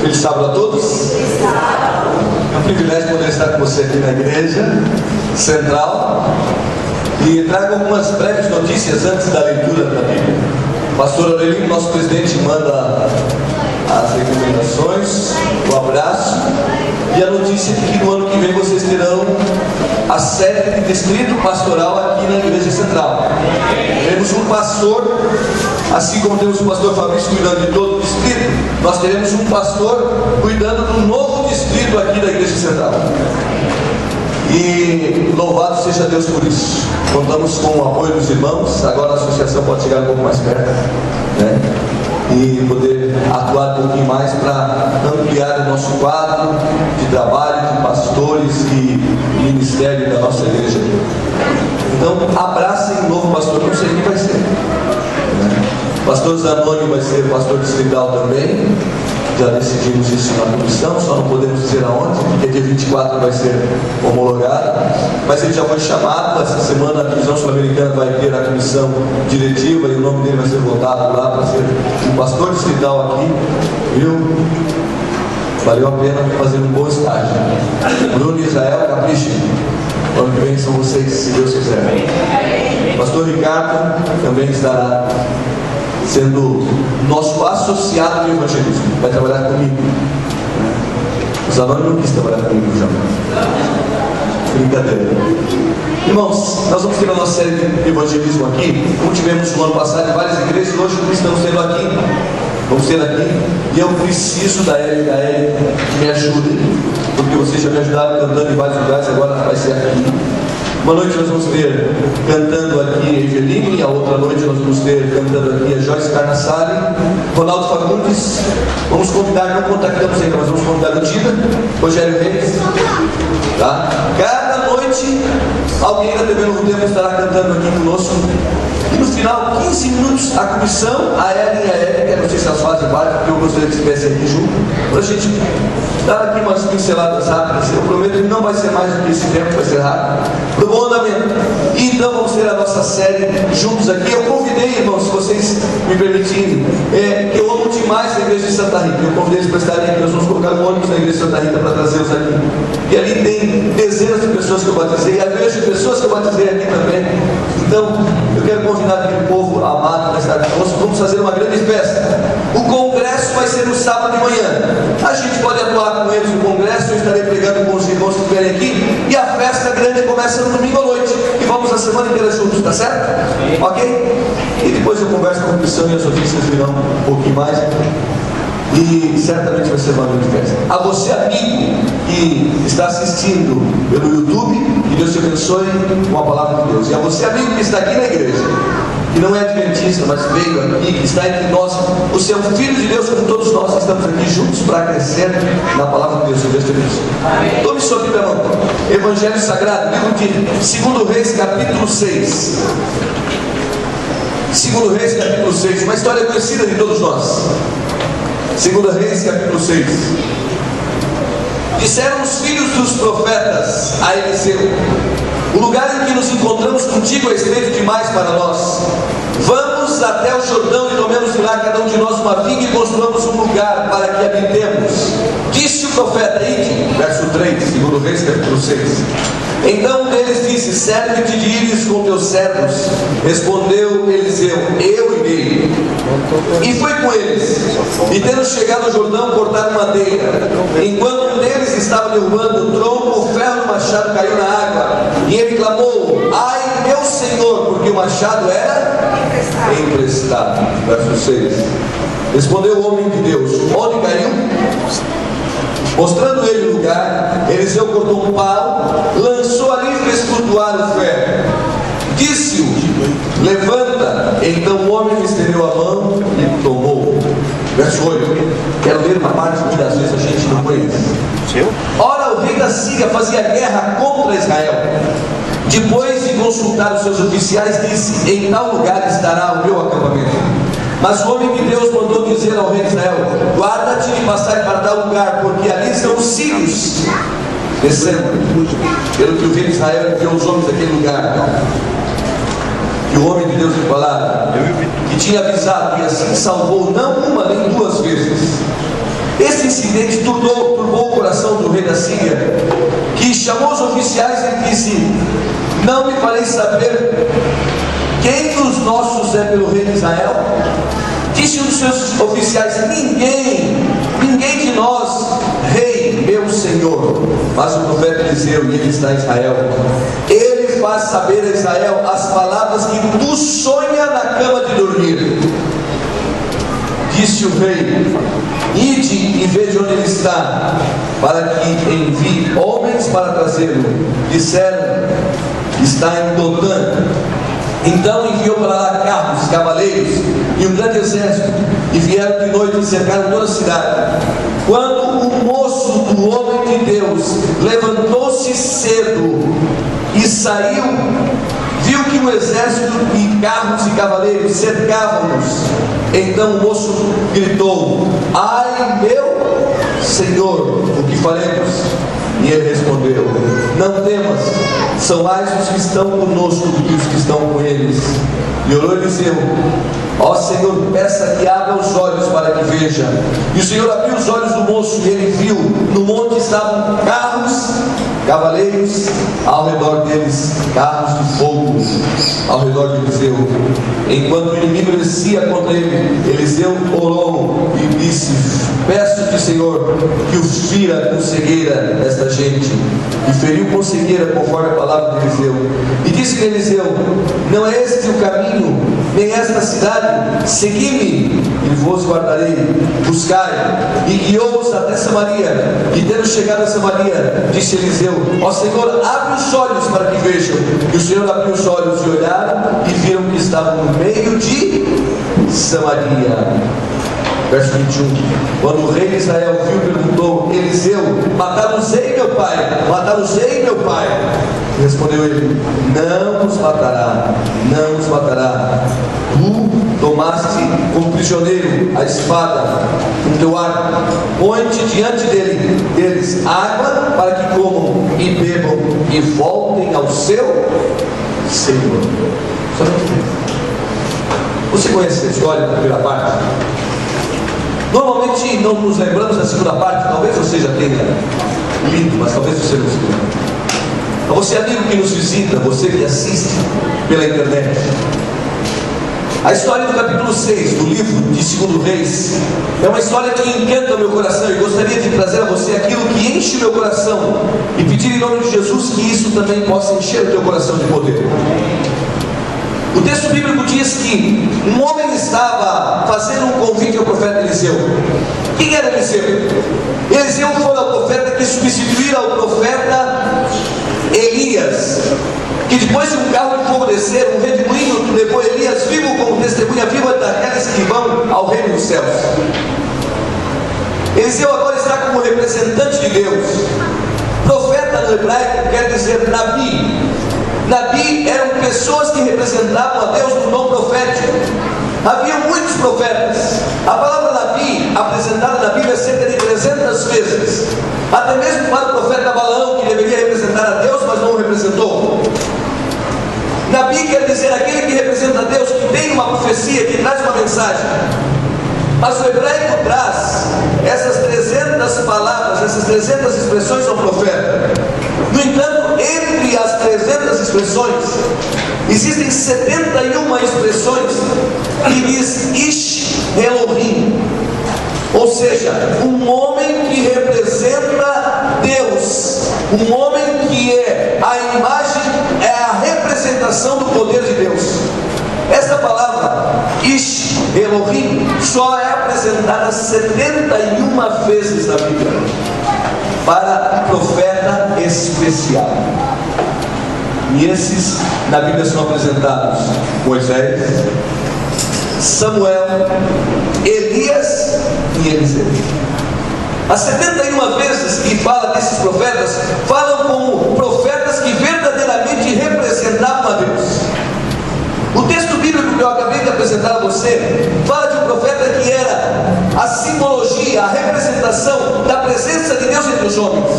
Feliz sábado a todos. É um privilégio poder estar com você aqui na igreja central e trago algumas breves notícias antes da leitura da Bíblia. O pastor Aurelino, nosso presidente, manda as recomendações, o abraço e a notícia de que no ano que vem vocês terão a sede de distrito pastoral aqui na igreja central. Teremos um pastor, assim como temos o pastor Fabrício cuidando de todo o distrito, nós teremos um pastor cuidando do novo distrito aqui da igreja central. E louvado seja Deus por isso. Contamos com o apoio dos irmãos. Agora a associação pode chegar um pouco mais perto, né? E poder atuar um pouquinho mais para ampliar o nosso quadro de trabalho, de pastores e ministério da nossa igreja. Então abracem o novo pastor, não sei quem vai ser, né? Pastor Zanoni vai ser pastor distrital também. Já decidimos isso na comissão, só não podemos dizer aonde, porque dia 24 vai ser homologado, mas ele já foi chamado. Essa semana a divisão sul-americana vai ter a comissão diretiva e o nome dele vai ser votado lá para ser um pastor distrital aqui, viu? Valeu a pena fazer um bom estágio. Bruno e Israel, caprichem. O ano que vem são vocês, se Deus quiser. Pastor Ricardo também estará sendo nosso associado no evangelismo, vai trabalhar comigo. Os alunos não quis trabalhar comigo já. Brincadeira. Irmãos, nós vamos ter a nossa série de evangelismo aqui, como tivemos no ano passado em várias igrejas. Hoje estamos tendo aqui, vamos ter aqui, e eu preciso da Ellen e da Ellen que me ajudem, porque vocês já me ajudaram cantando em vários lugares, agora vai ser aqui. Uma noite nós vamos ter cantando aqui a Eveline, e a outra noite nós vamos ter cantando aqui a Joyce Carnassari, Ronaldo Fagundes. Vamos convidar, não contactamos ainda, mas vamos convidar o Tida, Rogério Reis, tá? Cada noite alguém da TV Novo Tempo estará cantando aqui conosco. E no final, 15 minutos, a comissão, a Ellen e a Ellen, que não sei se elas fazem parte, porque eu gostaria que estivessem aqui junto, para a gente dar aqui umas pinceladas rápidas. Eu prometo que não vai ser mais do que esse tempo, vai ser rápido, para o bom andamento. E então vamos ter a nossa série juntos aqui. Eu convidei, irmãos, se vocês me permitirem, que eu amo demais a igreja de Santa Rita. Eu convidei eles para estarem aqui. Nós vamos colocar um ônibus na igreja de Santa Rita para trazê-los aqui. E ali tem dezenas de pessoas que eu batizei, e a igreja de pessoas que eu batizei aqui também. Então, eu quero convidar aquele povo amado para estar conosco. Vamos fazer uma grande festa. O congresso vai ser no sábado de manhã. A gente pode atuar com eles no congresso. Eu estarei pregando com os irmãos que estiverem aqui. E a festa grande começa no domingo à noite. E vamos a semana inteira juntos, tá certo? Ok? E depois eu converso com a comissão e as notícias virão um pouquinho mais. E certamente vai ser uma grande festa. A você, amigo, que está assistindo pelo YouTube, que Deus te abençoe com a palavra de Deus. E a você, amigo, que está aqui na igreja, que não é adventista, mas veio aqui, que está entre nós, você é um filho de Deus, como todos nós que estamos aqui juntos para crescer na palavra de Deus. Deus te abençoe. Tome sua Bíblia na mão. Evangelho Sagrado, livro de 2 Reis, capítulo 6. 2 Reis, capítulo 6, uma história conhecida de todos nós. 2 Reis, capítulo 6. Disseram os filhos dos profetas a Eliseu: o lugar em que nos encontramos contigo é estreito demais para nós. Vamos até o Jordão e tomemos de lá cada um de nós uma viga e construamos um lugar para que habitemos. Disse o profeta: ide, verso 3, 2 Reis, capítulo 6. Então um deles disse: serve-te de ires com teus servos. Respondeu Eliseu: eu irei. E foi com eles. E tendo chegado ao Jordão, cortaram madeira. Enquanto um deles estava derrubando o tronco, o ferro do machado caiu na água. E ele clamou: ai, meu Senhor, porque o machado era emprestado. Verso 6. Respondeu o homem de Deus: onde caiu? Mostrando ele o lugar, Eliseu cortou um pau, lançou ali e fez flutuar o ferro. Disse-o: levanta. Então o homem estendeu a mão e tomou. Verso 8. Quero ler uma parte que às vezes a gente não conhece. Ora, o rei da Síria fazia guerra contra Israel. Depois de consultar os seus oficiais, disse: em tal lugar estará o meu acampamento. Mas o homem de Deus mandou dizer ao rei de Israel: guarda-te de passar para tal lugar, porque ali estão os sírios descendo. Pelo que o rei de Israel enviou os homens daquele lugar. E o homem de Deus lhe falava, que tinha avisado, e assim salvou não uma nem duas vezes. Esse incidente turbou o coração do rei da Síria, que chamou os oficiais e disse: não me fareis saber quem dos nossos é pelo rei de Israel? Disse um dos seus oficiais: ninguém de nós, rei, meu senhor. Mas o profeta Eliseu, e ele está em Israel, ele faz saber a Israel as palavras que tu sonha na cama de dormir. Disse o rei: ide e veja onde ele está, para que envie homens para trazê-lo. Disseram: está em Dotã. Então enviou para lá carros, cavaleiros e um grande exército, e vieram de noite e cercaram toda a cidade. Quando o moço do homem de Deus levantou-se cedo e saiu, viu que o exército e carros e cavaleiros cercavam-nos. Então o moço gritou: ai meu Senhor, o que faremos? E ele respondeu: não temas, são mais os que estão conosco do que os que estão com eles. E orou Eliseu: ó Senhor, peça que abra os olhos para que veja. E o Senhor abriu os olhos do moço, e ele viu no monte estavam carros, cavaleiros, ao redor deles carros de fogo, ao redor de Eliseu. Enquanto o inimigo descia contra ele, Eliseu orou e disse: peço-te, Senhor, que os fira com cegueira esta gente. E feriu com cegueira, conforme a palavra de Eliseu. E disse-lhe Eliseu: não é este o caminho, nem esta cidade? Segui-me, e vos guardarei. Buscai. E guiou-os até Samaria. E tendo chegado a Samaria, disse Eliseu: ó Senhor, abre os olhos para que vejam. E o Senhor abriu os olhos e olharam, e viram que estavam no meio de Samaria. Verso 21. Quando o rei de Israel viu, perguntou Eliseu: matar-nos-ei, meu pai? Matar-nos-ei, meu pai? E respondeu ele: não nos matará, não nos matará. Tu tomaste como prisioneiro a espada com teu arco. Põe-te diante deles água para que comam e bebam e voltem ao seu Senhor. Você conhece a história da primeira parte? Normalmente não nos lembramos da segunda parte. Talvez você já tenha lido, mas talvez você não se lembre. A você, amigo que nos visita, você que assiste pela internet, a história do capítulo 6 do livro de 2 Reis é uma história que encanta o meu coração, e gostaria de trazer a você aquilo que enche o meu coração e pedir em nome de Jesus que isso também possa encher o teu coração de poder. O texto bíblico diz que um homem estava fazendo um convite ao profeta Eliseu. Quem era Eliseu? Eliseu foi o profeta que substituiu ao profeta Elias, que depois de um carro de fogo descer, um redemoinho levou Elias vivo como testemunha viva daqueles que vão ao reino dos céus. Eliseu agora está como representante de Deus. Profeta no hebraico quer dizer Nabi. Nabi eram pessoas que representavam a Deus no dom profético. Havia muitos profetas. A palavra Nabi, apresentada na Bíblia cerca de 300 vezes. Até mesmo para o profeta Balaão, que deveria representar a Deus, mas não o representou. Nabi quer dizer aquele que representa a Deus, que tem uma profecia, que traz uma mensagem. Mas o hebraico traz essas 300 palavras, essas 300 expressões ao profeta. No entanto, entre as 300 expressões, existem 71 expressões que diz Ish Elohim, ou seja, um homem que representa Deus, um homem que é a imagem, é a representação do poder de Deus. Esta palavra Ish Elohim só é apresentada 71 vezes na Bíblia para profeta especial. E esses na Bíblia são apresentados: Moisés, Samuel, Elias e Eliseu. As 71 vezes que fala desses profetas, falam como profetas que verdadeiramente representavam a Deus. O texto bíblico que eu acabei de apresentar a você fala de um profeta que era a simbologia, a representação da presença de Deus entre os homens.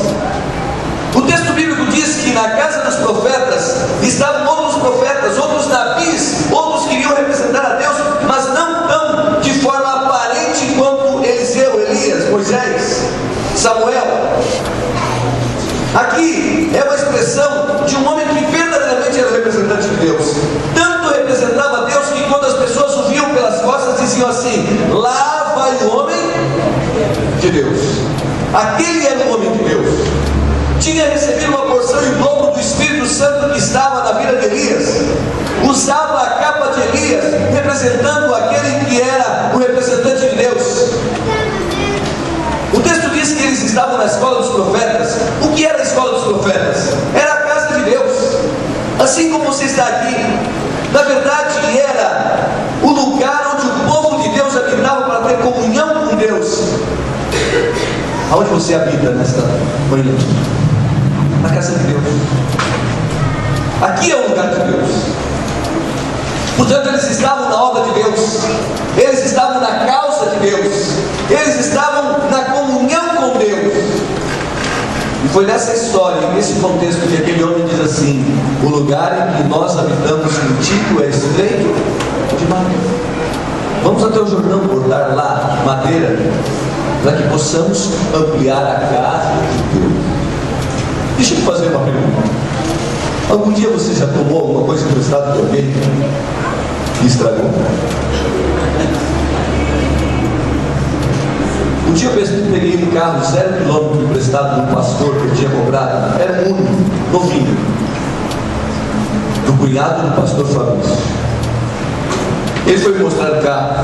O texto bíblico diz que na casa dos profetas estavam outros profetas, outros nabis, outros que queriam representar a Deus, mas não tão de forma aparente quanto Eliseu, Elias, Moisés. Samuel. Aqui é uma expressão de um homem que verdadeiramente era o representante de Deus. Tanto representava Deus que quando as pessoas o viam pelas costas diziam assim: lá vai o homem de Deus. Aquele era o homem de Deus. Tinha recebido uma porção em dobro do Espírito Santo que estava na vida de Elias. Usava a capa de Elias, representando aquele que era o representante de Deus. O texto diz que eles estavam na escola dos profetas. O que era a escola dos profetas? Era a casa de Deus. Assim como você está aqui, na verdade era o lugar onde o povo de Deus habitava para ter comunhão com Deus. Aonde você habita nesta manhã? Na casa de Deus. Aqui é o lugar de Deus. Portanto, eles estavam na obra de Deus, eles estavam na causa de Deus, eles estavam na comunhão com Deus. E foi nessa história, nesse contexto, que aquele homem diz assim: o lugar em que nós habitamos contigo é estreito demais. Vamos até o Jordão cortar lá madeira, para que possamos ampliar a casa de Deus. Deixa eu fazer uma pergunta. Algum dia você já tomou alguma coisa emprestada de alguém e estragou? Um dia eu peguei um carro 0 km emprestado de um pastor que eu tinha comprado. Era um Uno, novinho, do cunhado do pastor Fabrício. Ele foi me mostrar o carro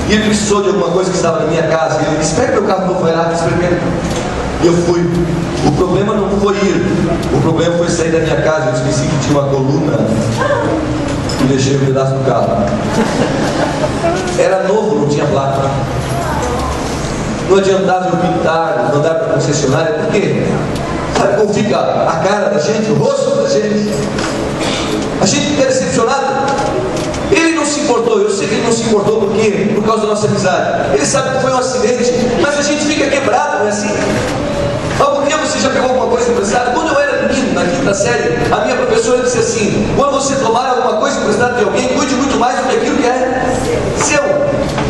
e ele precisou de alguma coisa que estava na minha casa. Ele disse: pega meu carro novo, vai lá, experimenta. E eu fui. O problema não foi ir, o problema foi sair da minha casa. Eu esqueci que tinha uma coluna e deixei um pedaço do carro. Era novo, não tinha placa. Não adiantava eu pintar, mandar para a concessionária. Por quê? Sabe como fica a cara da gente, o rosto da gente? A gente fica decepcionado. Ele não se importou, eu sei que ele não se importou. Por quê? Por causa da nossa amizade. Ele sabe que foi um acidente, mas a gente fica quebrado, não é assim? Algum dia você já pegou alguma coisa emprestada? Quando eu era menino, na quinta série, a minha professora disse assim: quando você tomar alguma coisa emprestada de alguém, cuide muito mais do que aquilo que é seu.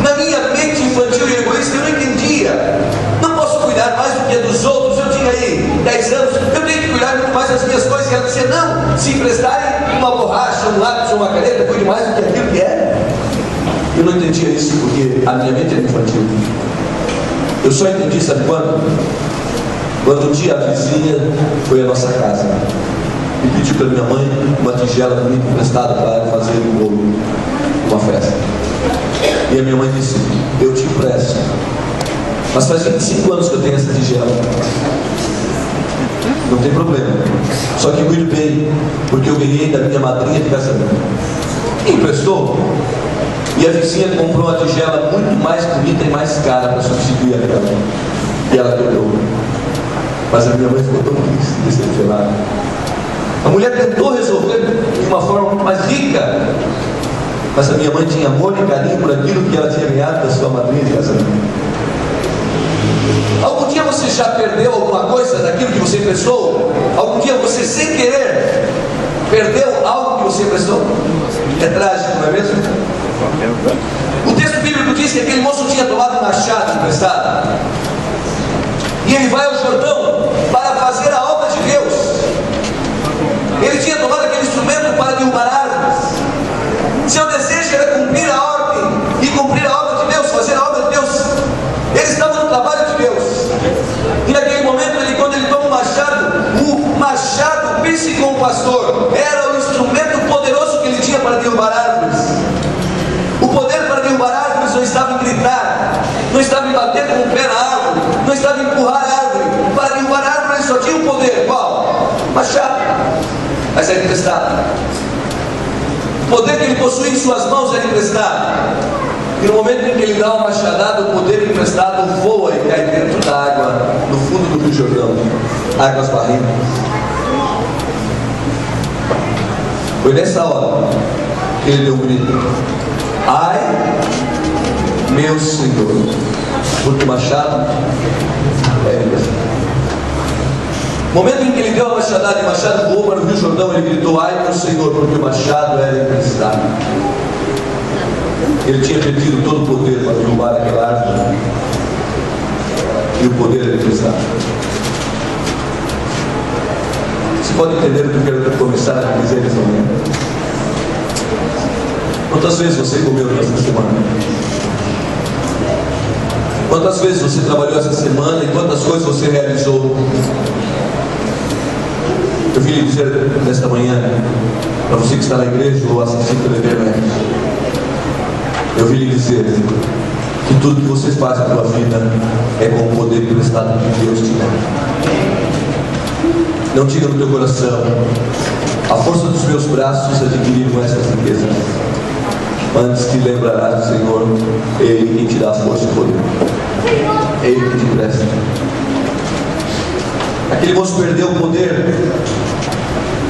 Na minha mente infantil e egoísta, eu não entendia. Não posso cuidar mais do que dos outros. Eu tinha aí 10 anos, eu tenho que cuidar muito mais das minhas coisas. E ela dizia: não, se emprestarem uma borracha, um lápis ou uma caneta, cuide mais do que aquilo que é. Eu não entendia isso porque a minha mente era infantil. Eu só entendi, sabe quando? Quando um dia a vizinha foi à nossa casa e pediu para minha mãe uma tigela bonita emprestada para ela fazer um bolo, uma festa. E a minha mãe disse: eu te empresto, mas faz 25 anos que eu tenho essa tigela. Não tem problema, só que cuide bem, porque eu ganhei da minha madrinha de casamento. E emprestou. E a vizinha comprou uma tigela muito mais bonita e mais cara para substituir aquela. E ela quebrou. Mas a minha mãe ficou tão triste, decepcionada. A mulher tentou resolver de uma forma muito mais rica, mas a minha mãe tinha amor e carinho por aquilo que ela tinha ganhado da sua madrinha de casamento. Algum dia você já perdeu alguma coisa daquilo que você emprestou? Algum dia você, sem querer, perdeu algo que você emprestou? É trágico, não é mesmo? O texto bíblico diz que aquele moço tinha tomado um machado emprestado. E ele vai ao Jordão para fazer a obra de Deus. Ele tinha tomado aquele instrumento para derrubar árvores. Seu desejo era cumprir a ordem e cumprir a obra de Deus, fazer a obra de Deus. Ele estava no trabalho de Deus. E naquele momento, quando ele toma o machado, pense com o pastor, era o instrumento poderoso que ele tinha para derrubar árvores. O poder para derrubar árvores não estava em gritar, não estava em bater com o pé na árvore, não estava em empurrar a árvore. Para derrubar a árvore ele só tinha um poder. Qual? Machado. Mas era emprestado. O poder que ele possui em suas mãos era emprestado. E no momento em que ele dá uma machadada, o poder emprestado voa e cai dentro da água, no fundo do Rio Jordão, águas barrentas. Foi nessa hora que ele deu um grito: ai, meu Senhor, porque o machado é emprestado. No momento em que ele deu a machadada e o machado voou para o Rio Jordão, ele gritou: ai, meu Senhor, porque o machado era emprestado. Ele tinha perdido todo o poder para derrubar aquela árvore. E e o poder é emprestado. Você pode entender o que eu quero começar a dizer nessa manhã? Quantas vezes você comeu nessa semana? Quantas vezes você trabalhou essa semana e quantas coisas você realizou? Eu vim lhe dizer nesta manhã, para você que está na igreja ou assistindo pela internet, eu vim lhe dizer que tudo que você faz na sua vida é com o poder emprestado que Deus te dá. Não tira do teu coração. A força dos meus braços adquiriram essas riquezas. Antes te lembrarás do Senhor, Ele quem te dá a força e o poder. Ele que te empresta. Aquele moço perdeu o poder.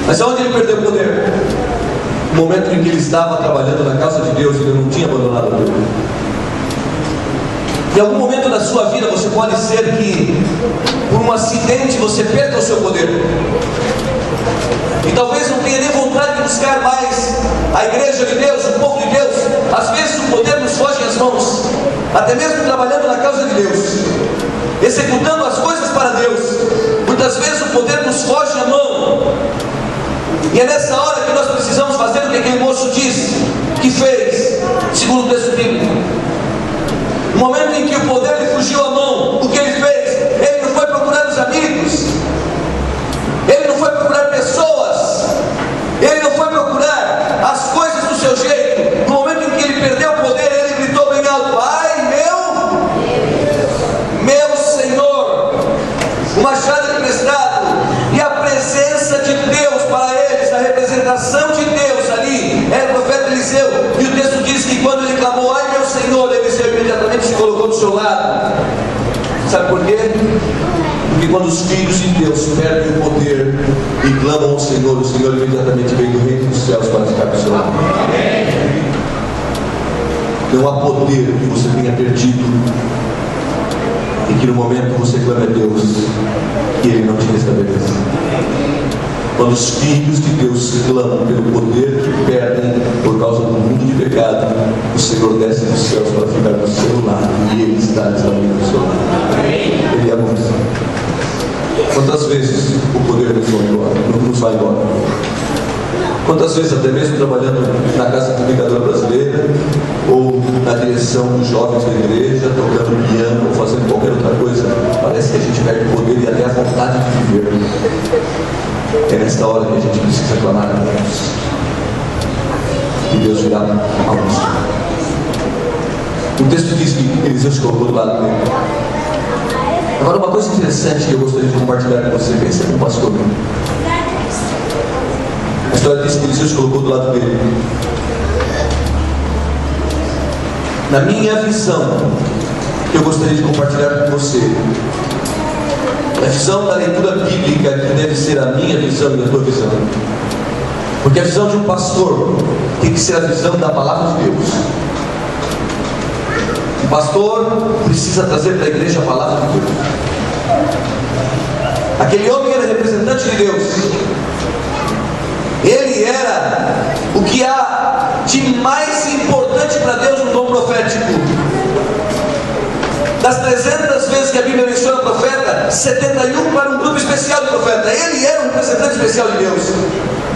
Mas aonde ele perdeu o poder? No momento em que ele estava trabalhando na casa de Deus, ele não tinha abandonado a Deus. Em algum momento da sua vida você pode ser que por um acidente você perca o seu poder. E talvez não tenha nem vontade de buscar mais a igreja de Deus, o povo de Deus. Às vezes o poder nos foge às mãos, até mesmo trabalhando na causa de Deus, executando as coisas para Deus. Muitas vezes o poder nos foge à mão. E é nessa hora que nós precisamos fazer o que aquele moço disse, que fez, segundo o texto bíblico. No momento em que o poder lhe fugiu à mão, o que ele fez? Ele não foi procurar os amigos, ele não foi procurar pessoas, ele não foi procurar as coisas do seu jeito. No momento em que ele perdeu o poder, ele gritou bem alto: ai meu Senhor! O machado emprestado e a presença de Deus para eles, a representação de Deus ali era o profeta Eliseu. E o texto diz que quando ele clamou: ai meu Senhor, Eliseu imediatamente se colocou do seu lado. Sabe por quê? Porque quando os filhos de Deus perdem o poder e clamam ao Senhor, o Senhor imediatamente vem do reino dos céus para ficar do seu lado. Não há poder que você tenha perdido e que no momento você clama a Deus e Ele não te restabelece. Quando os filhos de Deus clamam pelo poder que perdem por causa do mundo de pecado, o Senhor desce dos céus para ficar do seu lado e Ele está também do seu lado. Ele é amor. Quantas vezes o poder nos vai embora? Quantas vezes, até mesmo trabalhando na Casa Comunicadora Brasileira ou na direção dos jovens da igreja, tocando piano ou fazendo qualquer outra coisa, parece que a gente perde o poder e até a vontade de viver. É nesta hora que a gente precisa clamar a Deus, e Deus virá a luz. O texto diz que Eliseu se colocou do lado dele. Agora, uma coisa interessante que eu gostaria de compartilhar com você, pensa no pastor. A história diz que Eliseu se colocou do lado dele. Na minha visão, que eu gostaria de compartilhar com você, a visão da leitura bíblica, que deve ser a minha visão e a tua visão. Porque a visão de um pastor tem que ser a visão da palavra de Deus. O pastor precisa trazer para a igreja a palavra de Deus. Aquele homem era representante de Deus. Ele era o que há de mais importante para Deus no dom profético. Das 300 vezes que a Bíblia menciona o profeta, 71 para um grupo especial de profeta. Ele era um representante especial de Deus.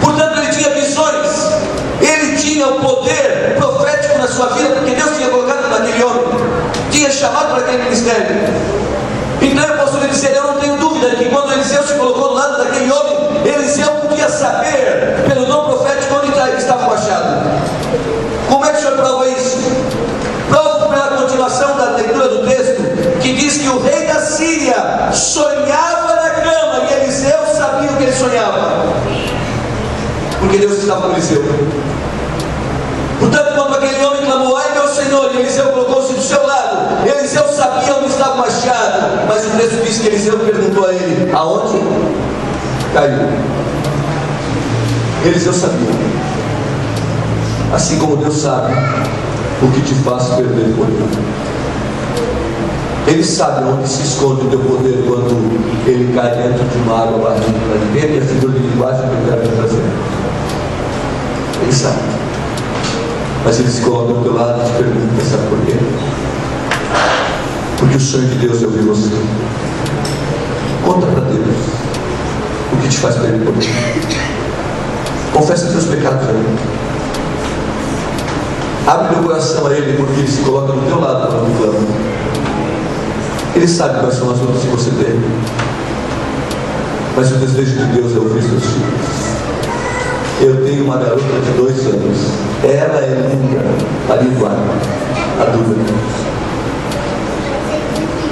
Portanto, ele tinha visões. Ele tinha o poder profético na sua vida, porque Deus tinha colocado naquele homem, tinha chamado para aquele ministério. Então eu posso lhe dizer, eu não tenho dúvida que quando Eliseu se colocou do lado daquele homem, Eliseu podia saber pelo dom profético onde estava o machado. Como é que o senhor prova isso? Prova pela continuação da leitura do texto, que diz que o rei da Síria sonhava na cama e Eliseu sabia o que ele sonhava, porque Deus estava com Eliseu. Portanto, quando aquele homem clamou: ai meu Senhor, e Eliseu colocou-se do seu lado, Eliseu sabia onde estava o machado. Mas o texto diz que Eliseu perguntou a ele: aonde caiu? Eliseu sabia. Assim como Deus sabe o que te faz perder o poder. Ele sabe onde se esconde o teu poder quando ele cai dentro de uma água barrenta. Entende a figura de linguagem que eu quero te trazer? Ele sabe. Mas ele se coloca do teu lado e te pergunta: sabe por quê? Porque Porque o sonho de Deus é ouvir você. Conta para Deus o que te faz perder o poder. Confessa teus pecados a Ele. Abre teu coração a Ele, porque Ele se coloca do teu lado quando clama. Ele sabe quais são as lutas que você tem. Mas o desejo de Deus é ouvir seus filhos. Eu tenho uma garota de 2 anos. Ela é linda, a linguagem, a dúvida.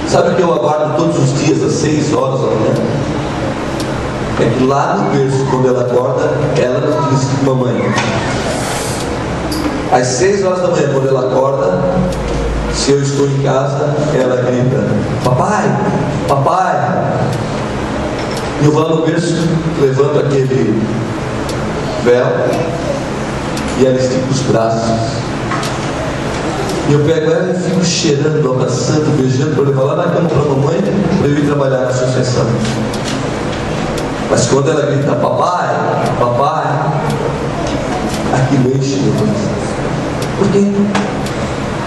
Sabe o que eu aguardo todos os dias às 6 horas da manhã? É que lá no berço, quando ela acorda, ela nos diz: mamãe. Às 6 horas da manhã, quando ela acorda, se eu estou em casa, ela grita: papai, papai. E eu vou lá no berço, levanto aquele véu e ela estica os braços. E eu pego ela e fico cheirando, abraçando, beijando, para levar lá na cama para a mamãe, para eu ir trabalhar na associação. Mas quando ela grita: papai, papai, aquilo enche meu coração. Por quê?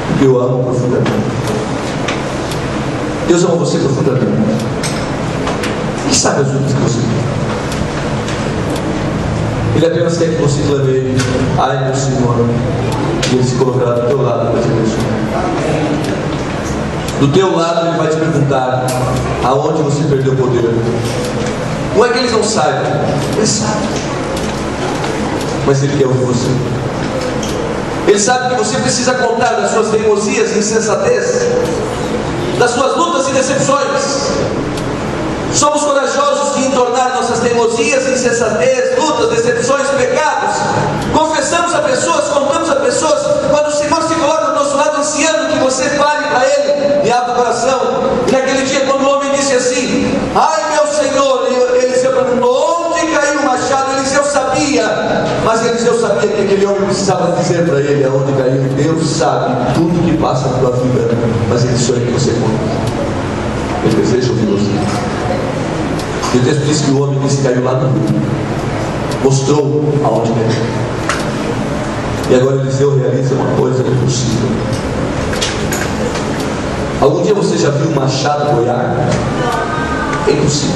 Porque eu amo profundamente. Deus ama você profundamente. E sabe as lutas que você tem? Ele apenas quer que você clame Ele: ai meu Senhor. E Ele se colocará do teu lado para te abençoar. Do teu lado Ele vai te perguntar aonde você perdeu o poder. Não é que eles não saibam, Ele sabe. Mas Ele quer ouvir você. Ele sabe que você precisa contar das suas teimosias e insensatez, das suas lutas e decepções. Somos corajosos em tornar nossas teimosias, insensatez, lutas, decepções, pecados. Confessamos a pessoas, contamos a pessoas. Quando o Senhor se coloca do nosso lado, ansiando que você fale para Ele e abra o coração. E naquele dia, quando o homem disse assim: ai meu Senhor, Eliseu perguntou: onde caiu o machado? Eliseu sabia, mas Eliseu sabia que aquele homem precisava dizer para ele aonde caiu. Deus sabe tudo que passa na tua vida, mas Ele sonha que você conta. Ele deseja ouvir você. E o texto diz que o homem disse que caiu lá no rio, mostrou aonde caiu. E agora Eliseu realiza uma coisa impossível. Algum dia você já viu um machado boiar? É impossível.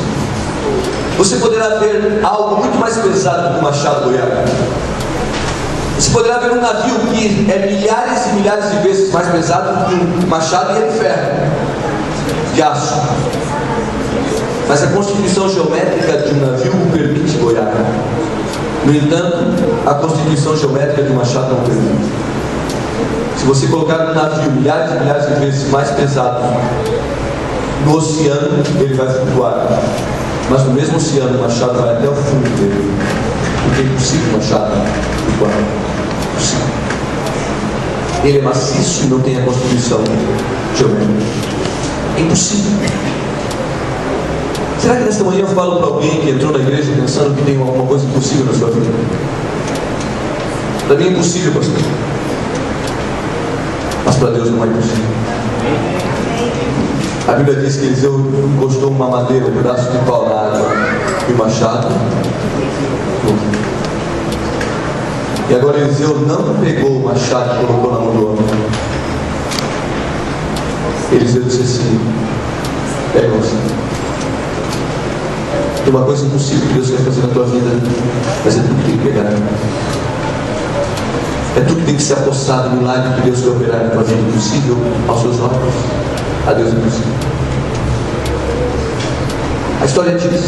Você poderá ver algo muito mais pesado que um machado boiar. Você poderá ver um navio que é milhares e milhares de vezes mais pesado do que um machado e é de ferro, de aço. Mas a constituição geométrica de um navio o permite boiar. No entanto, a constituição geométrica de um machado não permite. Se você colocar um navio milhares e milhares de vezes mais pesado no oceano, ele vai flutuar. Mas no mesmo oceano, o machado vai até o fundo dele. Porque é impossível o machado flutuar. Impossível. Ele é maciço e não tem a constituição geométrica. É impossível. Será que nesta manhã eu falo para alguém que entrou na igreja pensando que tem alguma coisa impossível na sua vida? Para mim é impossível, pastor. Mas para Deus não é impossível. A Bíblia diz que Eliseu encostou uma madeira, um pedaço de pau na água e o machado. E agora Eliseu não pegou o machado e colocou na mão do homem. Eliseu disse assim: pega você. Tem uma coisa impossível que Deus quer fazer na tua vida, mas é tudo que tem que pegar. É tudo que tem que ser apostado no milagre que Deus quer operar na tua vida. Impossível aos seus olhos, a Deus é possível. A história diz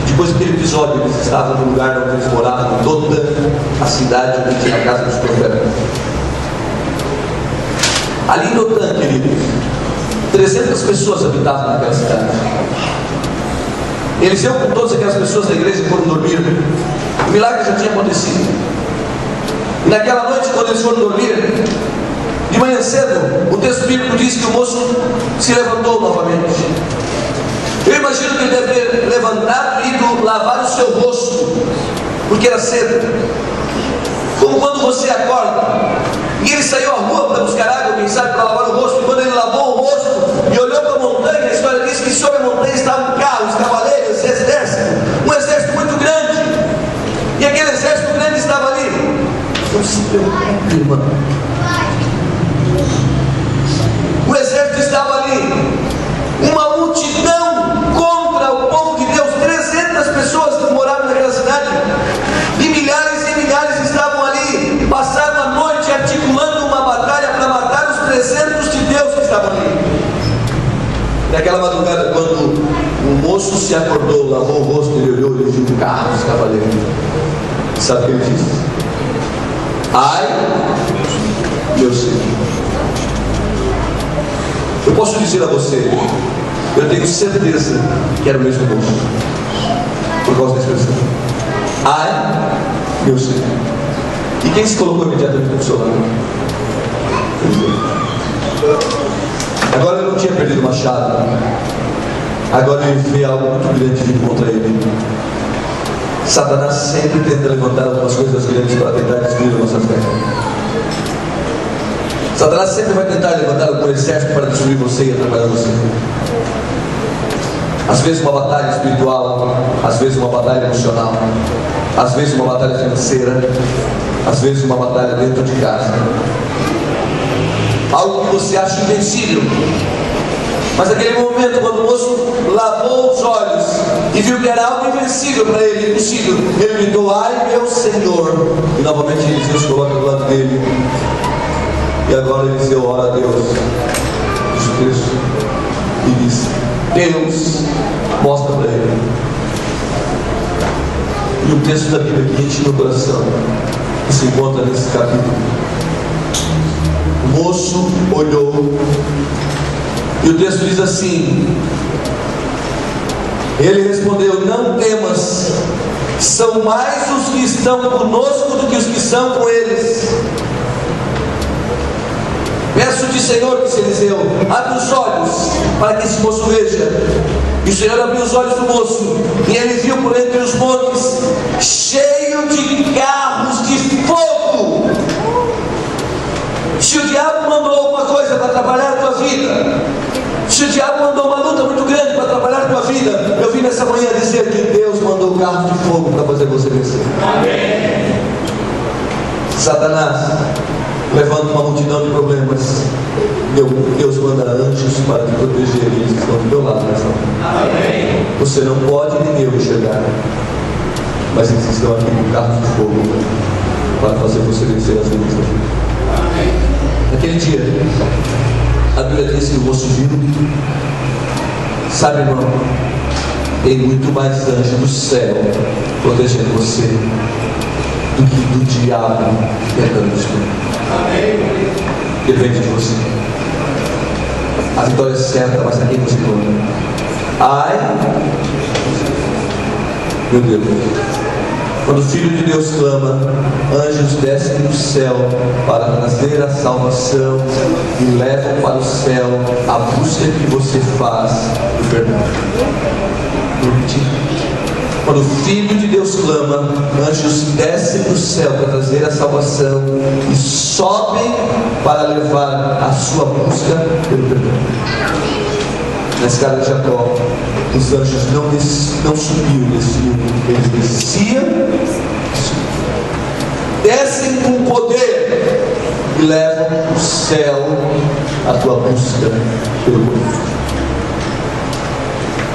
que depois daquele episódio eles estavam no lugar onde eles moravam, em toda a cidade onde tinha a casa dos profetas. Ali em Dotã, queridos, 300 pessoas habitavam naquela cidade. Eliseu, com todas aquelas pessoas da igreja, foram dormir. O milagre já tinha acontecido. E naquela noite, quando eles foram dormir, de manhã cedo, o texto bíblico diz que o moço se levantou novamente. Eu imagino que ele deve ter levantado e ido lavar o seu rosto, porque era cedo. Como quando você acorda. E ele saiu à rua para buscar água, quem sabe, para lavar o rosto. E quando ele lavou o rosto e olhou para a montanha, a história diz que sobre a montanha estavam carros, cavaleiros, exército, um exército muito grande. E aquele exército grande estava ali. Não se preocupe, irmão. O exército estava ali estavam ali. Naquela madrugada, quando o moço se acordou, lavou o rosto, ele olhou e viu carros, cavaleiros. Sabe o que ele disse? Ai, meu Senhor. Eu posso dizer a você, eu tenho certeza que era o mesmo moço, por causa da expressão. Ai, meu Senhor. E quem se colocou imediatamente do seu lado? Agora ele não tinha perdido o machado. Agora ele vê algo muito grande vindo contra ele. Satanás sempre tenta levantar algumas coisas grandes para tentar destruir a nossa fé. Satanás sempre vai tentar levantar algum exército para destruir você e atrapalhar você. Às vezes uma batalha espiritual, às vezes uma batalha emocional, às vezes uma batalha financeira, às vezes uma batalha dentro de casa. Algo que você acha invencível. Mas naquele momento, quando o moço lavou os olhos e viu que era algo invencível para ele, impossível, ele gritou, ai meu Senhor. E novamente Eliseu se coloca do lado dele. E agora Eliseu ora a Deus, diz o texto, e diz, Deus mostra para ele. E o texto da Bíblia que enche meu coração, que se encontra nesse capítulo. O moço olhou, e o texto diz assim, ele respondeu, não temas, são mais os que estão conosco do que os que são com eles. Peço-te, Senhor, disse Eliseu, abre os olhos para que esse moço veja. E o Senhor abriu os olhos do moço, e ele viu por entre os montes, cheio de carros de fogo. Se o diabo mandou alguma coisa para atrapalhar a tua vida, se o diabo mandou uma luta muito grande para atrapalhar a tua vida, eu vim nessa manhã dizer que Deus mandou carros de fogo para fazer você vencer. Amém. Satanás levanta uma multidão de problemas. Deus manda anjos para te proteger, e eles estão do teu lado nessa hora. Amém. Você não pode nem eu enxergar, mas eles estão aqui com carros de fogo para fazer você vencer as lutas da vida. Amém. Naquele dia, a Bíblia diz que o moço viu, sabe, irmão, tem muito mais anjo do céu protegendo você do que do diabo tentando destruir. Amém. Depende de você. A vitória é certa, mas a quem você clama? Ai, meu Deus. Quando o Filho de Deus clama, anjos descem do céu para trazer a salvação e levam para o céu a busca que você faz do perdão. Vou repetir. Quando o Filho de Deus clama, anjos descem do céu para trazer a salvação e sobem para levar a sua busca pelo perdão. Na escada de Jacó, os anjos não subiam, desciam, eles desciam, descem com poder e levam o céu a tua busca pelo poder.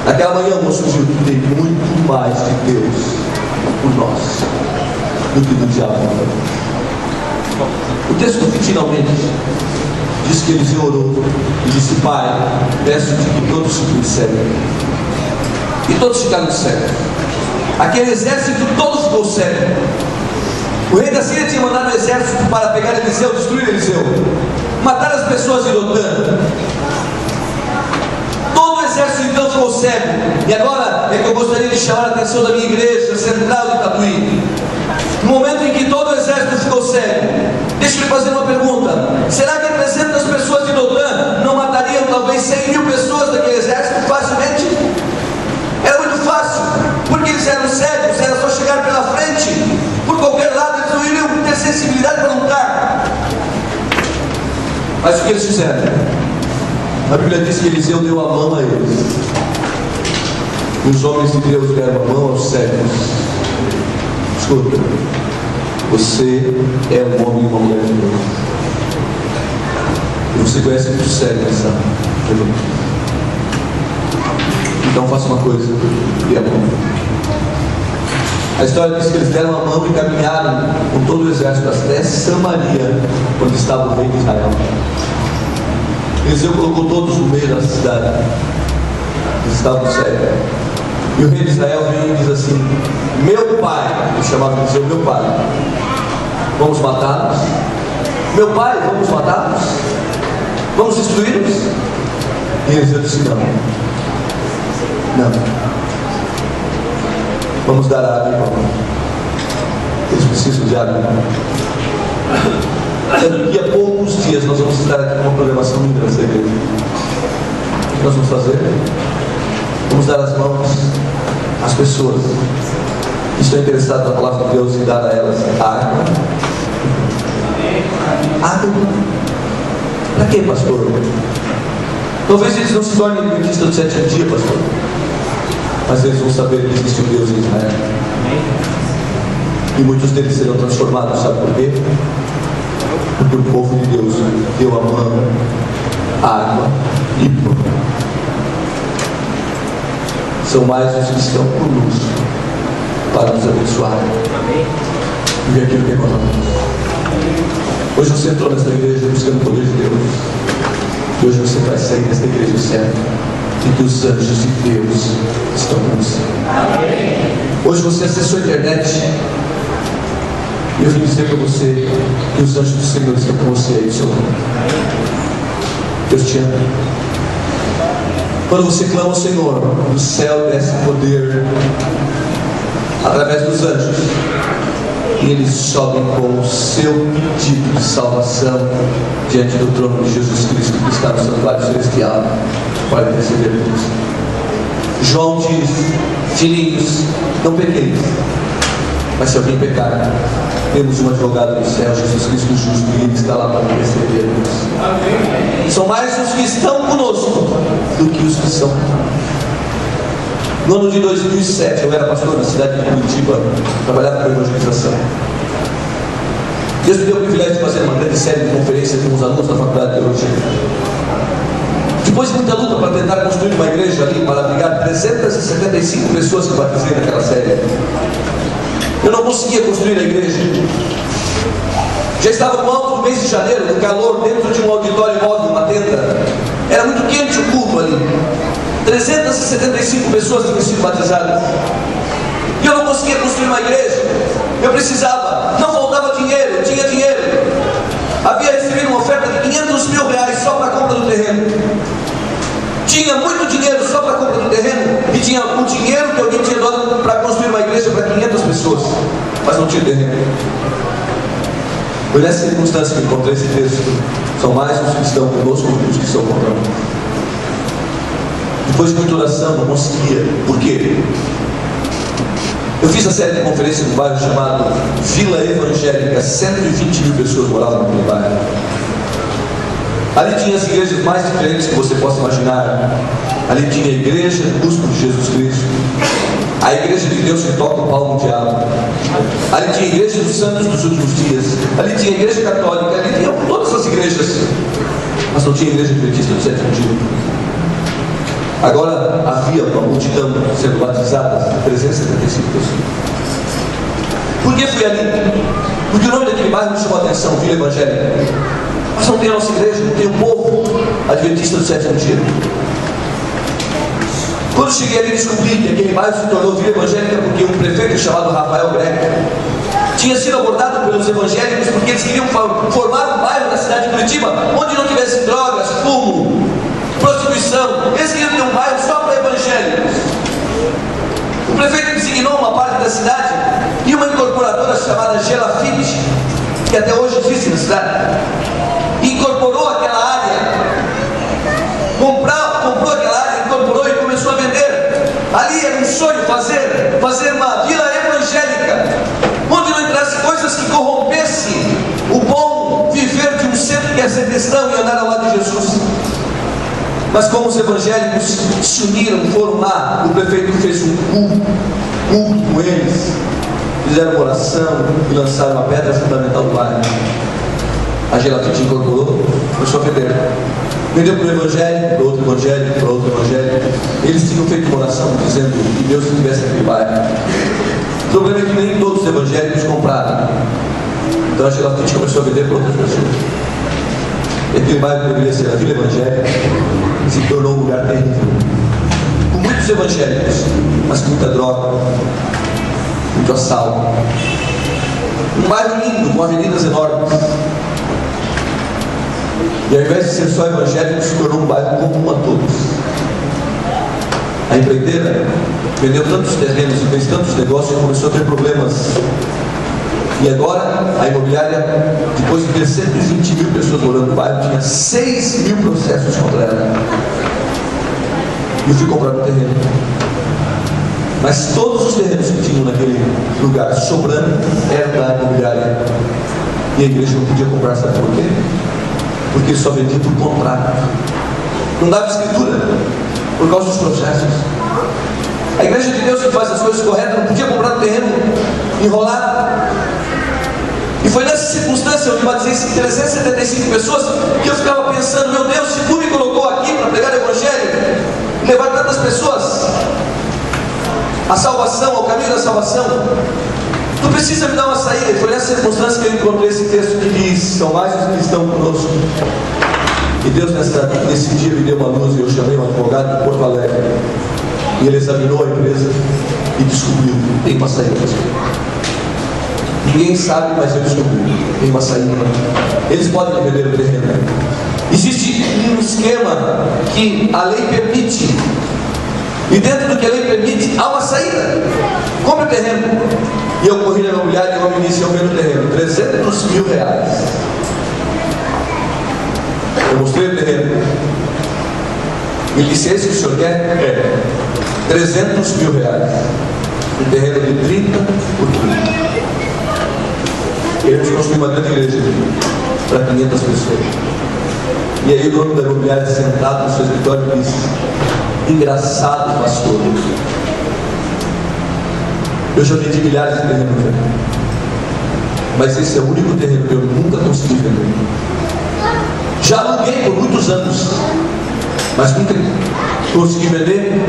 Naquela manhã o moço viu que tem muito mais de Deus por nós do que do diabo. O texto finalmente diz que Eliseu orou e disse, Pai, peço-te que todos fiquem cegos. E todos ficaram cegos. Aquele exército todo ficou cego. O rei da Síria tinha mandado um exército para pegar Eliseu, destruir Eliseu, matar as pessoas de Dotã. Todo o exército então ficou cego. E agora é que eu gostaria de chamar a atenção da minha igreja central de Tatuí. No momento em que todo o exército ficou cego, deixa eu lhe fazer uma pergunta. Será que 300 pessoas de Dotã não matariam talvez 100 mil pessoas daquele exército facilmente? Era muito fácil, porque eles eram cegos, era só chegar pela frente, por qualquer lado eles não iriam ter sensibilidade para lutar. Mas o que eles fizeram? A Bíblia diz que Eliseu deu a mão a eles, e os homens de Deus deram a mão aos cegos. Escuta, você é um homem e uma mulher de Deus, e você conhece muito cego nessa pergunta. Então faça uma coisa, dê a mão. A história diz que eles deram a mão e caminharam com todo o exército até Samaria, onde estava o rei de Israel. Eliseu colocou todos no meio da cidade. Eles estavam cegos. E o rei de Israel vem e diz assim: meu pai, ele chamava Eliseu, meu pai, vamos matá-los? Meu pai, vamos matá-los? Vamos destruí-los? E Eliseu disse: não. Vamos dar água e pão. Eles precisam de água. Daqui a poucos dias nós vamos estar aqui com uma programação muito grande da igreja. O que nós vamos fazer? Vamos dar as mãos às pessoas que estão interessadas na palavra de Deus e dar a elas água. Água? Para quê, pastor? Talvez eles não se tornem adventistas do sétimo dia, pastor, mas eles vão saber que existe um Deus em Israel. E muitos deles serão transformados, sabe por quê? Porque o povo de Deus deu a mão, água e pão. São mais os que estão conosco para nos abençoar e ver aquilo que é conosco. Hoje você entrou nesta igreja buscando o poder de Deus, e hoje você vai sair desta igreja certa e que os anjos de Deus estão com você. Hoje você acessou a internet e eu vim dizer para você que os anjos do Senhor estão com você aí, seu nome. Deus te ama. Quando você clama ao Senhor, do céu desce poder através dos anjos, e eles sobem com o seu pedido de salvação diante do trono de Jesus Cristo que está no santuário celestial para receber Deus. João diz: filhinhos, não pequeis, mas se alguém pecar, temos um advogado no céu, Jesus Cristo justo, e ele está lá para receber-nos. São mais os que estão conosco do que os que são. No ano de 2007, eu era pastor na cidade de Curitiba, trabalhava com evangelização. Deus me deu o privilégio de fazer uma grande série de conferências com os alunos da faculdade de teologia. Depois de muita luta para tentar construir uma igreja ali, para abrigar 375 pessoas que batizei naquela série, eu não conseguia construir a igreja. Já estava no alto do mês de janeiro, no calor, dentro de um auditório móvel, uma tenda. Era muito quente o culto ali. 375 pessoas tinham sido batizadas. E eu não conseguia construir uma igreja. Eu precisava, não faltava dinheiro, tinha dinheiro. Havia recebido uma oferta de 500 mil reais só para a compra do terreno. Tinha muito dinheiro só para a compra do terreno. E tinha o dinheiro que alguém tinha dado para construir uma igreja para 500 pessoas. Mas não tinha terreno. Foi nessa circunstância que encontrei esse texto. São mais os que estão conosco do que os que estão contra nós. Depois de muita oração, não conseguia. Por quê? Eu fiz a série de conferências no bairro chamado Vila Evangélica. 120 mil pessoas moravam naquele bairro. Ali tinha as igrejas mais diferentes que você possa imaginar. Ali tinha a igreja do Busco de Jesus Cristo, a igreja de Deus que toca o pau no diabo. Ali tinha a igreja dos santos dos últimos dias. Ali tinha a igreja católica. Ali tinha todas as igrejas. Mas não tinha a igreja adventista do sétimo dia. Agora havia uma multidão sendo batizada, 375 pessoas. Por que fui ali? Porque o nome daquele bairro me chamou a atenção, Vila Evangélica. Mas não tem a nossa igreja, não tem o povo adventista do sétimo dia. Quando cheguei ali, descobri que aquele bairro se tornou Vila Evangélica porque um prefeito chamado Rafael Greco tinha sido abordado pelos evangélicos porque eles queriam formar um bairro na cidade de Curitiba onde não tivesse drogas, fumo, prostituição. Eles queriam ter um bairro só para evangélicos. O prefeito designou uma parte da cidade e uma incorporadora chamada Gelafite, que até hoje existe na cidade, incorporou aquela área, comprou aquela área, incorporou e começou a vender. Ali era um sonho fazer uma vila evangélica, onde não entrasse coisas que corrompessem o bom viver de um ser que quer ser cristão e andar ao lado de Jesus. Mas como os evangélicos se uniram, foram lá, o prefeito fez um culto com eles, fizeram uma oração e lançaram a pedra fundamental do bairro. A Gelafite incorporou, começou a vender. Vendeu para o evangélico, para outro evangélico, para outro evangélico. Eles tinham feito uma oração dizendo que Deus estivesse naquele bairro. O problema é que nem todos os evangélicos compraram. Então a Gelafite começou a vender para outras pessoas. E aquele bairro que deveria ser a Vila Evangélica se tornou um lugar terrível, com muitos evangélicos, mas com muita droga, muito assalto. Um bairro lindo, com avenidas enormes. E ao invés de ser só evangélico, se tornou um bairro comum a todos. A empreiteira vendeu tantos terrenos e fez tantos negócios que começou a ter problemas. E agora a imobiliária, depois de ter 120 mil pessoas morando no bairro, tinha 6 mil processos contra ela. E eu fui comprar um terreno. Mas todos os terrenos que tinham naquele lugar sobrando eram da imobiliária. E a igreja não podia comprar, sabe por quê? Porque só vendia por contrato. Não dava escritura por causa dos processos. A igreja de Deus, que faz as coisas corretas, não podia comprar um terreno enrolado. E foi nessa circunstância, eu batizei 375 pessoas, que eu ficava pensando: meu Deus, se tu me colocou aqui para pregar o evangelho e levar tantas pessoas à salvação, ao caminho da salvação, tu precisa me dar uma saída. E foi nessa circunstância que eu encontrei esse texto que diz: são mais os que estão conosco. E Deus nesse dia me deu uma luz, e eu chamei um advogado de Porto Alegre, e ele examinou a empresa e descobriu: tem uma saída. Ninguém sabe, mas eu descobri: tem uma saída. Eles podem vender o terreno. Existe um esquema que a lei permite, e dentro do que a lei permite há uma saída. Compre o terreno. E eu corri na imobiliária e o homem disse: eu vendo o terreno, 300 mil reais. Eu mostrei o terreno. Ele disse: esse que o senhor quer? É 300 mil reais. Um terreno de 30 por 30. Queremos construir uma grande igreja para 500 pessoas. E aí o dono da imobiliária, sentado no seu escritório, disse: engraçado, pastor, eu já vendi milhares de terrenos, mas esse é o único terreno que eu nunca consegui vender. Já aluguei por muitos anos, mas nunca consegui vender,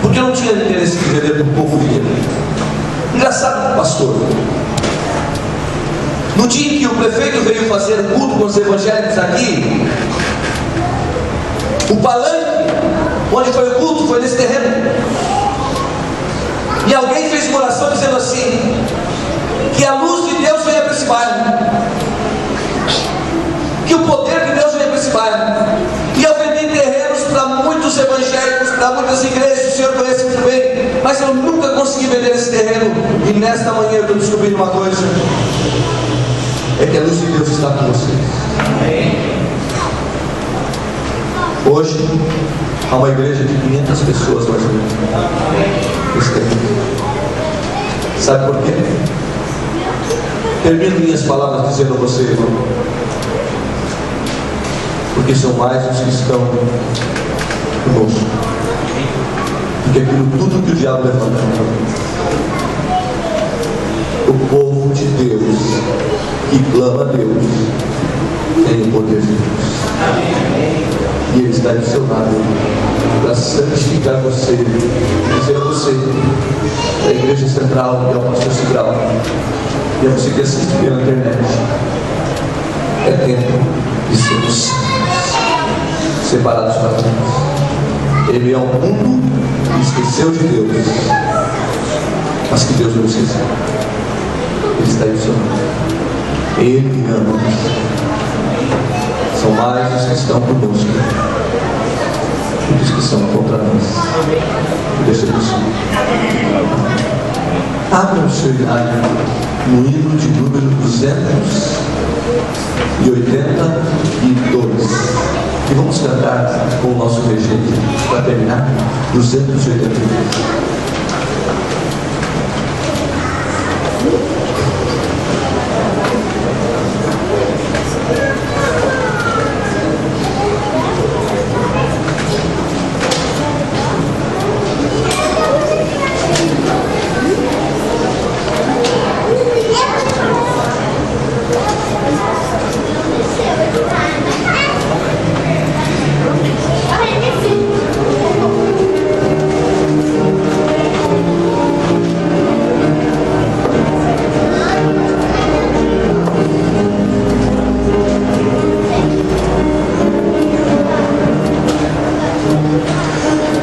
porque eu não tinha interesse em vender por pouco dinheiro. Engraçado, pastor, no dia em que o prefeito veio fazer culto com os evangélicos aqui, o palanque onde foi o culto foi nesse terreno. E alguém fez uma oração dizendo assim: que a luz de Deus venha para esse bairro, que o poder de Deus venha para esse bairro. E eu vendi terrenos para muitos evangélicos, para muitas igrejas, o Senhor conhece muito bem, mas eu nunca consegui vender esse terreno. E nesta manhã eu estou descobrindo uma coisa: é que a luz de Deus está com vocês. Hoje há uma igreja de 500 pessoas mais ou menos. Sabe por quê? Termino minhas palavras dizendo a você, irmão: porque são mais os que estão conosco do que aquilo tudo que o diabo levanta. O povo de Deus que clama a Deus tem o poder de Deus. E Ele está do seu lado para santificar você, dizer a você, da Igreja Central e ao pastor Cidral, e a você que assiste pela internet: é tempo de sermos separados para Deus. Ele é um mundo que esqueceu de Deus, mas que Deus não esqueceu. Ele está aí do seu lado. Ele ama. São mais os que estão conosco do que os que estão contra nós. Deixa eu dizer. Abra o seu diário no hino de número 282. E vamos cantar com o nosso regente para terminar. 282.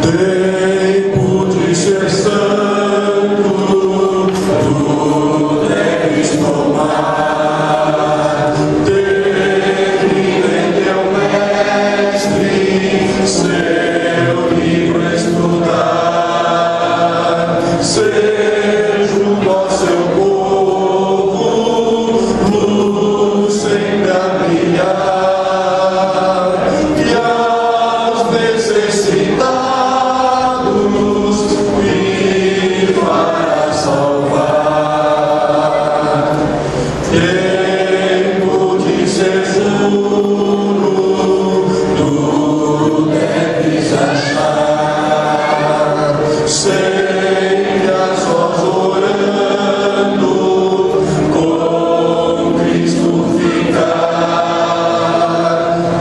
Tempo de ser santo, tu deves tomar. Termina em teu mestre, seu livro estudar. Seja junto ao seu povo, luz sempre a brilhar. E aos necessitados vir para salvar. Tempo de ser puro, tu deves achar. Sempre a sós orando, com Cristo ficar.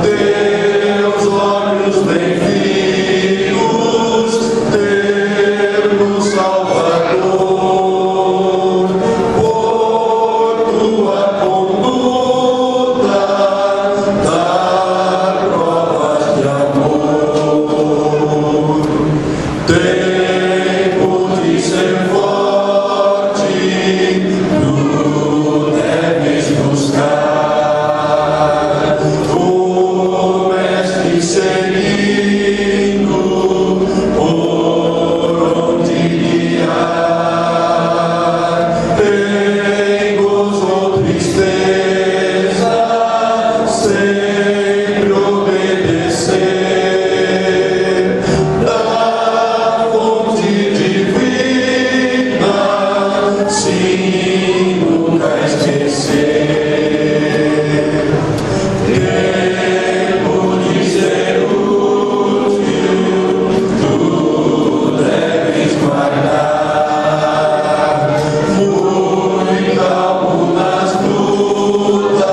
Teus olhos bem vivos, termo Salvador, por tua conduta, dar provas de amor. Tempo de ser forte, tu deves buscar. O mestre seguindo, por onde guiar. Tem gozo ou tristeza, sempre obedecer. Da fonte divina, sim, nunca esquecer. Tempo de ser útil, tu deves guardar. Muito calmo nas lutas,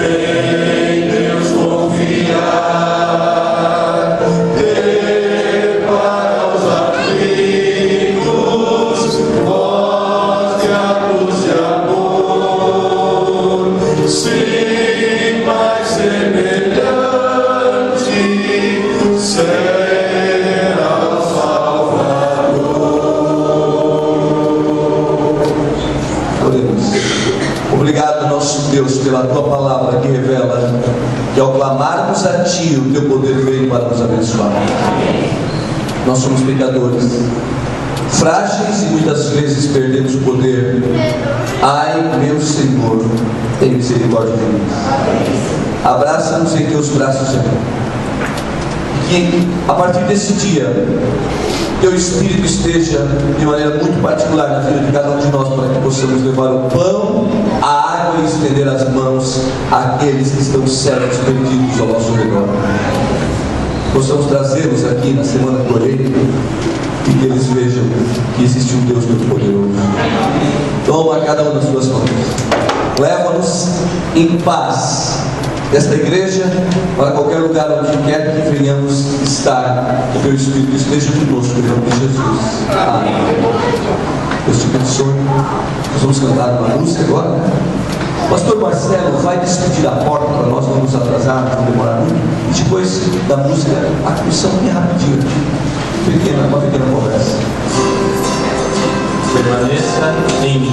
em Deus confiar. Ter para os aflitos voz de atos de amor. Sim, mais semelhante será o Salvador. Oremos. Obrigado, nosso Deus, pela tua palavra que revela que ao clamarmos a ti, o teu poder veio para nos abençoar. Nós somos pecadores, frágeis e muitas vezes perdemos o poder. Ai, meu Senhor, tem misericórdia de nós. Abraça-nos em teus braços, Senhor. Que a partir desse dia, teu Espírito esteja de maneira muito particular na vida de cada um de nós, para que possamos levar o pão, a água e estender as mãos àqueles que estão cegos, perdidos ao nosso redor. Possamos trazê-los aqui na semana do colheita e que eles vejam que existe um Deus muito poderoso. Toma cada um das suas mãos. Leva-nos em paz desta igreja para qualquer lugar onde quer que venhamos estar. O teu Espírito esteja conosco, em nome de Jesus. Amém. Deus te abençoe. Nós vamos cantar uma música agora. Pastor Marcelo vai despedir a porta para nós não nos atrasarmos, não demorar muito. E depois da música, a comissão bem rapidinho. Uma pequena conversa. Permaneça em mim.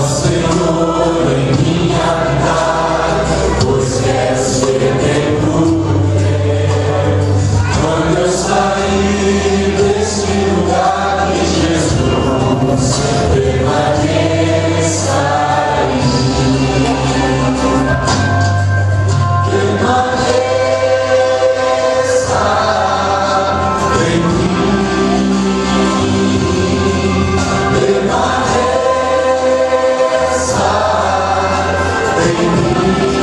Senhor, em minha vida, pois quero ser tempo teu. Quando eu sair desse lugar, que Jesus permaneça em mim. Permaneça em mim. Permaneça em mim.